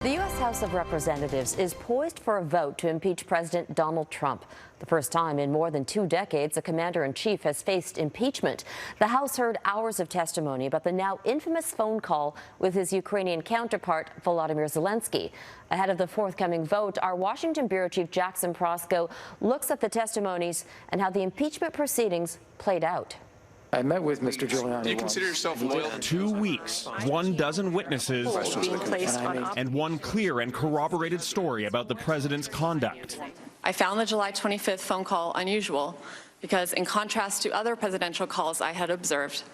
The U.S. House of Representatives is poised for a vote to impeach President Donald Trump. The first time in more than 2 decades a commander-in-chief has faced impeachment. The House heard hours of testimony about the now infamous phone call with his Ukrainian counterpart, Volodymyr Zelensky. Ahead of the forthcoming vote, our Washington Bureau Chief Jackson Prosko looks at the testimonies and how the impeachment proceedings played out. I met with Mr. Giuliani. Do you consider yourself loyal? 2 weeks, 12 witnesses, and one clear and corroborated story about the president's conduct. I found the July 25th phone call unusual because, in contrast to other presidential calls I had observed,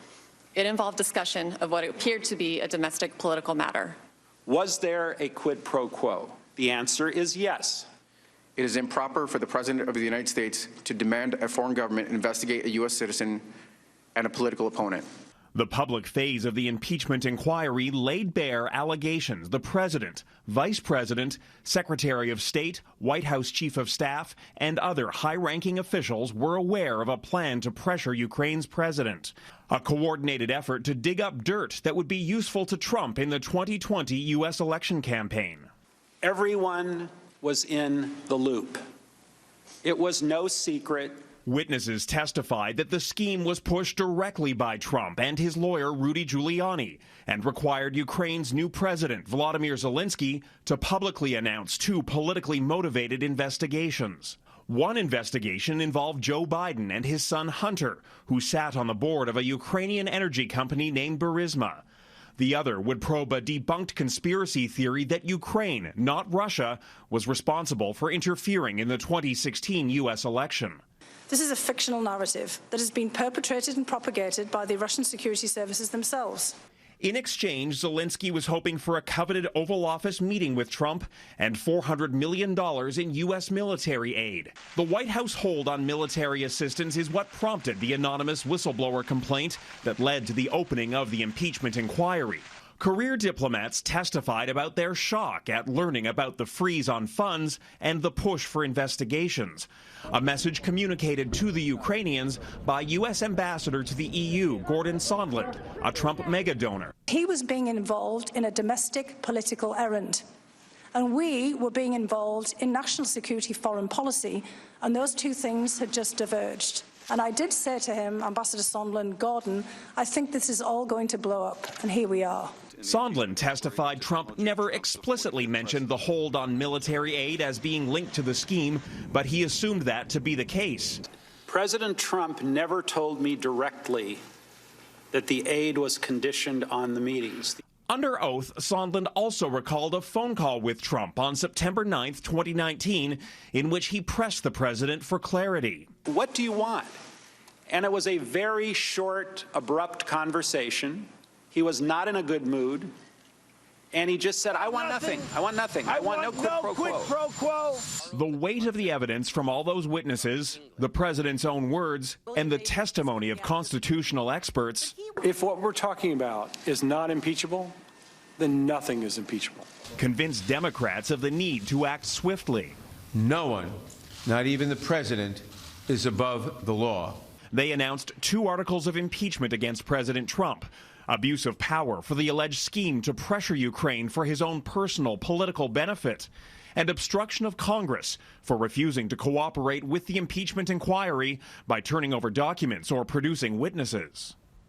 it involved discussion of what appeared to be a domestic political matter. Was there a quid pro quo? The answer is yes. It is improper for the President of the United States to demand a foreign government investigate a U.S. citizen and a political opponent. The public phase of the impeachment inquiry laid bare allegations the president, vice president, secretary of state, White House chief of staff, and other high-ranking officials were aware of a plan to pressure Ukraine's president. A coordinated effort to dig up dirt that would be useful to Trump in the 2020 U.S. election campaign. Everyone was in the loop. It was no secret. Witnesses testified that the scheme was pushed directly by Trump and his lawyer, Rudy Giuliani, and required Ukraine's new president, Volodymyr Zelensky, to publicly announce 2 politically motivated investigations. One investigation involved Joe Biden and his son Hunter, who sat on the board of a Ukrainian energy company named Burisma. The other would probe a debunked conspiracy theory that Ukraine, not Russia, was responsible for interfering in the 2016 U.S. election. This is a fictional narrative that has been perpetrated and propagated by the Russian security services themselves. In exchange, Zelensky was hoping for a coveted Oval Office meeting with Trump and $400 million in U.S. military aid. The White House hold on military assistance is what prompted the anonymous whistleblower complaint that led to the opening of the impeachment inquiry. Career diplomats testified about their shock at learning about the freeze on funds and the push for investigations, a message communicated to the Ukrainians by U.S. Ambassador to the EU, Gordon Sondland, a Trump mega-donor. He was being involved in a domestic political errand, and we were being involved in national security foreign policy, and those 2 things had just diverged. And I did say to him, Ambassador Sondland, Gordon, I think this is all going to blow up, and here we are. Sondland testified Trump never explicitly mentioned the hold on military aid as being linked to the scheme, but he assumed that to be the case. President Trump never told me directly that the aid was conditioned on the meetings. Under oath, Sondland also recalled a phone call with Trump on September 9, 2019, in which he pressed the president for clarity. What do you want? And it was a very short, abrupt conversation. He was not in a good mood. And he just said, I want nothing. I want nothing. I want no quid pro quo. The weight of the evidence from all those witnesses, the president's own words, and the testimony of constitutional experts. If what we're talking about is not impeachable, then nothing is impeachable. Convinced Democrats of the need to act swiftly. No one, not even the president, is above the law. They announced 2 articles of impeachment against President Trump. Abuse of power for the alleged scheme to pressure Ukraine for his own personal political benefit, and obstruction of Congress for refusing to cooperate with the impeachment inquiry by turning over documents or producing witnesses.